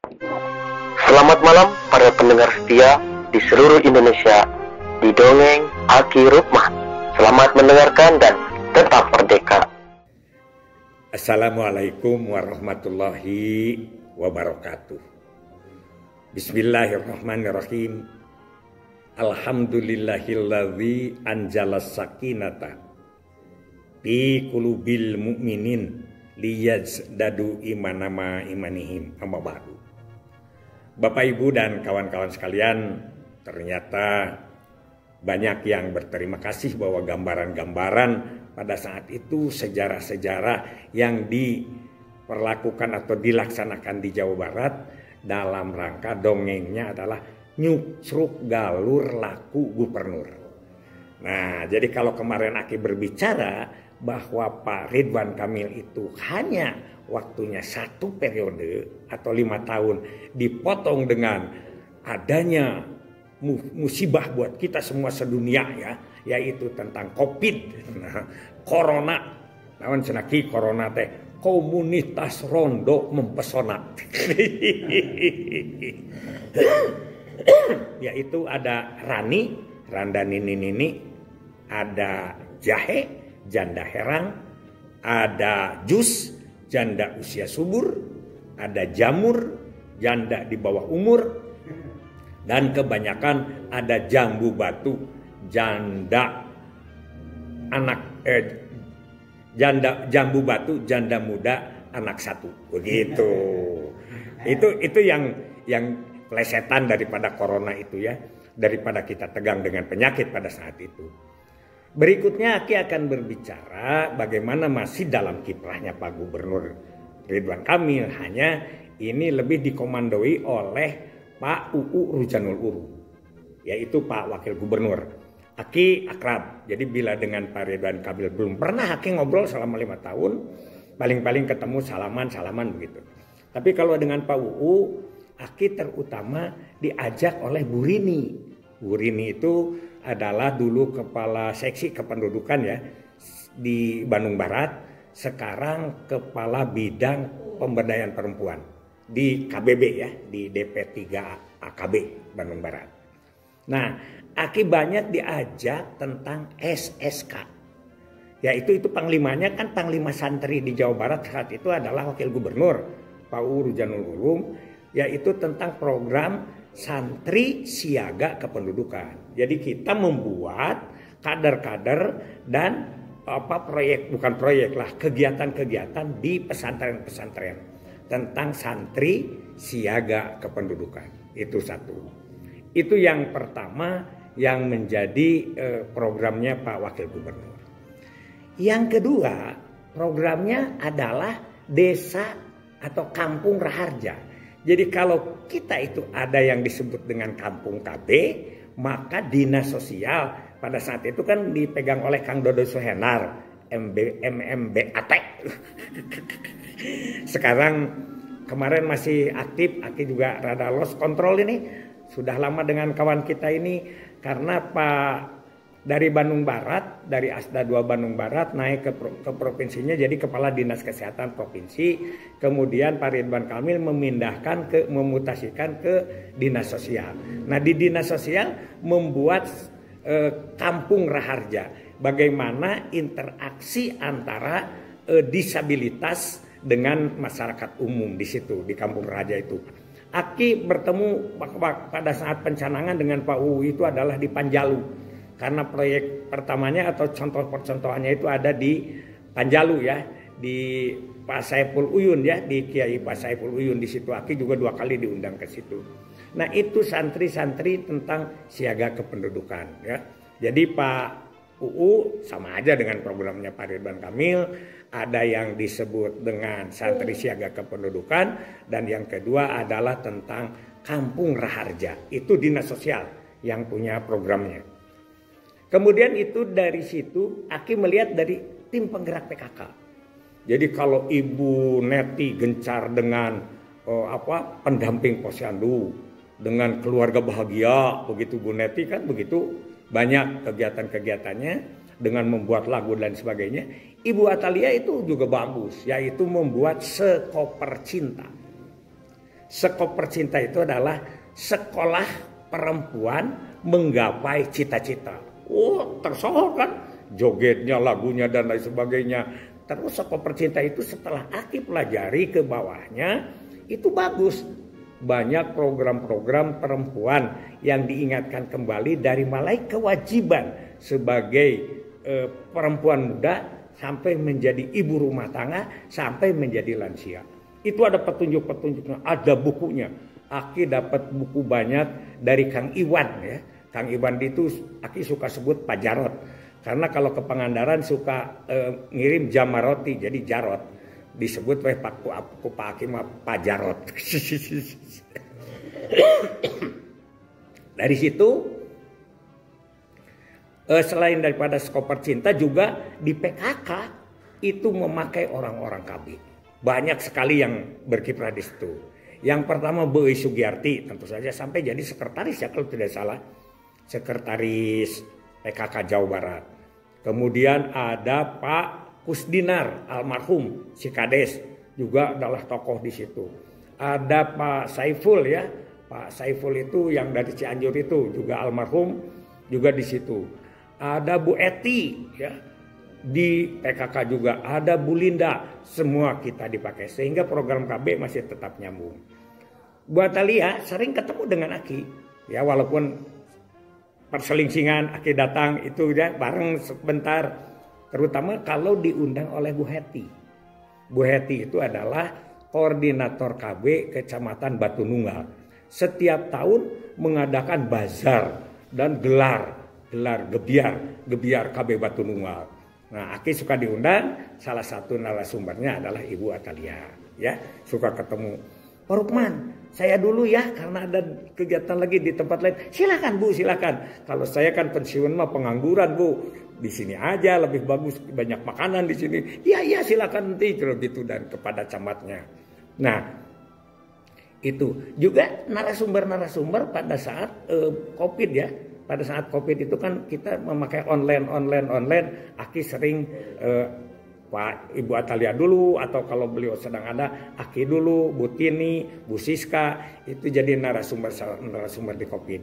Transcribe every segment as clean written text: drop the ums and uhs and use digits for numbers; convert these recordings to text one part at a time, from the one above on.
Selamat malam para pendengar setia di seluruh Indonesia di Dongeng Aki Rukmah. Selamat mendengarkan dan tetap merdeka. Assalamualaikum warahmatullahi wabarakatuh. Bismillahirrahmanirrahim. Alhamdulillahilladzi anjalas sakinata fi qulubil mu'minin liyazdadu imanama imanihim. Amma ba'du. Bapak Ibu dan kawan-kawan sekalian, ternyata banyak yang berterima kasih bahwa gambaran-gambaran pada saat itu, sejarah-sejarah yang diperlakukan atau dilaksanakan di Jawa Barat dalam rangka dongengnya adalah nyucruk galur laku gubernur. Nah, jadi kalau kemarin Aki berbicara bahwa Pak Ridwan Kamil itu hanya waktunya 1 periode atau 5 tahun dipotong dengan adanya musibah buat kita semua sedunia ya, yaitu tentang COVID, corona. Lawan senaki corona teh komunitas rondo mempesona. Yaitu ada Rani, Randani Nini, ada jahe, janda herang, ada jus, janda usia subur, ada jamur, janda di bawah umur, dan kebanyakan ada jambu batu, janda jambu batu, janda muda anak satu, begitu. Itu yang plesetan daripada corona itu ya, daripada kita tegang dengan penyakit pada saat itu. Berikutnya Aki akan berbicara bagaimana masih dalam kiprahnya Pak Gubernur Ridwan Kamil, hanya ini lebih dikomandoi oleh Pak UU Ruzanul Uru, yaitu Pak Wakil Gubernur. Aki akrab, jadi bila dengan Pak Ridwan Kamil belum pernah Aki ngobrol selama 5 tahun, paling-paling ketemu salaman begitu. Tapi kalau dengan Pak UU, Aki terutama diajak oleh Bu Rini. Bu Rini itu adalah dulu kepala seksi kependudukan ya di Bandung Barat, sekarang kepala bidang pemberdayaan perempuan di KBB ya, di DP3 AKB Bandung Barat. Nah, Aki banyak diajak tentang SSK. Yaitu panglimanya kan panglima santri di Jawa Barat saat itu adalah Wakil Gubernur Pak UU Ruzanul Ulum, yaitu tentang program santri siaga kependudukan. Jadi kita membuat kader-kader dan kegiatan-kegiatan di pesantren-pesantren tentang santri siaga kependudukan. Itu satu. Itu yang pertama yang menjadi programnya Pak Wakil Gubernur. Yang kedua, programnya adalah desa atau kampung raharja. Jadi kalau kita itu ada yang disebut dengan kampung KB, maka dinas sosial pada saat itu kan dipegang oleh Kang Dodo Suhenar, MMBAT. Sekarang kemarin masih aktif, Aki juga rada lost control ini. Sudah lama dengan kawan kita ini karena Pak dari Bandung Barat, dari Asda 2 Bandung Barat naik ke provinsinya jadi kepala dinas kesehatan provinsi. Kemudian Pak Ridwan Kamil memutasikan ke dinas sosial. Nah, di dinas sosial membuat kampung raharja. Bagaimana interaksi antara disabilitas dengan masyarakat umum di situ, di kampung raharja itu. Aki bertemu pada saat pencanangan dengan Pak UU itu adalah di Panjalu. Karena proyek pertamanya atau contoh percontohannya itu ada di Panjalu ya, di Pak Saiful Uyun ya, di Kiai Pak Saiful Uyun. Di situ Aki juga 2 kali diundang ke situ. Nah, itu santri-santri tentang siaga kependudukan ya. Jadi Pak UU sama aja dengan programnya Pak Ridwan Kamil, ada yang disebut dengan santri siaga kependudukan, dan yang kedua adalah tentang kampung raharja. Itu dinas sosial yang punya programnya. Kemudian itu dari situ Aki melihat dari tim penggerak PKK. Jadi kalau Ibu Neti gencar dengan pendamping posyandu, dengan keluarga bahagia, begitu Bu Neti kan begitu banyak kegiatan-kegiatannya dengan membuat lagu dan sebagainya. Ibu Atalia itu juga bagus, yaitu membuat Sekoper Cinta. Sekoper Cinta itu adalah sekolah perempuan menggapai cita-cita. Oh, tersohor kan? Jogetnya, lagunya, dan lain sebagainya. Terus Sekoper Cinta itu setelah Aki pelajari ke bawahnya, itu bagus. Banyak program-program perempuan yang diingatkan kembali dari mulai kewajiban sebagai perempuan muda sampai menjadi ibu rumah tangga, sampai menjadi lansia. Itu ada petunjuk-petunjuknya, ada bukunya. Aki dapat buku banyak dari Kang Iwan ya. Kang Iwan itu Aki suka sebut Pak Jarot. Karena kalau ke Pangandaran suka ngirim jamaroti, jadi jarot. Disebut oleh Pak Aki Pak Jarot. Dari situ selain daripada Sekoper Cinta juga di PKK itu memakai orang-orang KB. Banyak sekali yang berkiprah di situ. Yang pertama Bu Sugiarti tentu saja sampai jadi sekretaris ya kalau tidak salah. Sekretaris PKK Jawa Barat. Kemudian ada Pak Kusdinar almarhum si Kades juga adalah tokoh di situ. Ada Pak Saiful ya. Pak Saiful itu yang dari Cianjur itu juga almarhum juga di situ. Ada Bu Eti ya. Di PKK juga ada Bu Linda, semua kita dipakai sehingga program KB masih tetap nyambung. Bu Atalia sering ketemu dengan Aki ya, walaupun perselingsingan Aki datang itu ya bareng sebentar, terutama kalau diundang oleh Bu Heti. Bu Heti itu adalah koordinator KB Kecamatan Batu Nunggal. Setiap tahun mengadakan bazar dan gelar gebiar KB Batu Nunggal. Nah, Aki suka diundang, salah satu narasumbernya adalah Ibu Atalia, ya, suka ketemu. Pak Rukman, saya dulu ya, karena ada kegiatan lagi di tempat lain. Silakan Bu, silakan. Kalau saya kan pensiun mah pengangguran Bu, di sini aja lebih bagus, banyak makanan di sini. Iya silakan nanti gitu dan kepada camatnya. Nah, itu juga narasumber pada saat COVID ya. Pada saat COVID itu kan kita memakai online. Aki sering Pak Ibu Atalia dulu atau kalau beliau sedang ada Aki dulu, Bu Tini, Bu Siska itu jadi narasumber di COVID.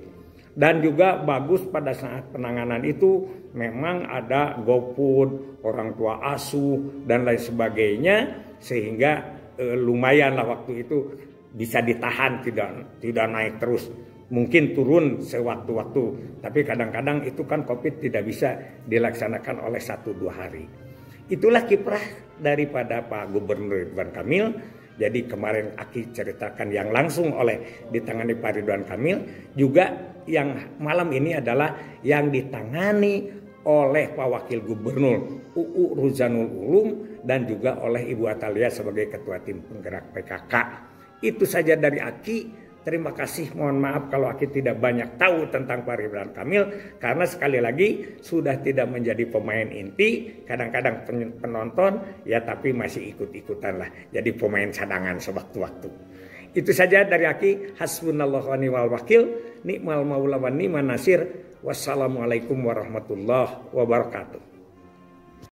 Dan juga bagus pada saat penanganan itu memang ada GoFood, orang tua asuh dan lain sebagainya sehingga lumayan lah waktu itu bisa ditahan tidak naik terus. Mungkin turun sewaktu-waktu, tapi kadang-kadang itu kan COVID tidak bisa dilaksanakan oleh 1-2 hari. Itulah kiprah daripada Pak Gubernur Ridwan Kamil. Jadi kemarin Aki ceritakan yang langsung ditangani Pak Ridwan Kamil. Juga yang malam ini adalah yang ditangani oleh Pak Wakil Gubernur UU Ruzanul Ulum dan juga oleh Ibu Atalia sebagai Ketua Tim Penggerak PKK. Itu saja dari Aki. Terima kasih, mohon maaf kalau Aki tidak banyak tahu tentang Pak Ridwan Kamil. Karena sekali lagi sudah tidak menjadi pemain inti. Kadang-kadang penonton ya tapi masih ikut-ikutan lah. Jadi pemain cadangan sewaktu-waktu. Itu saja dari Aki. Hasbunallahu wa ni'mal wakil. Ni'mal maula wa ni'man nasir. Wassalamualaikum warahmatullahi wabarakatuh.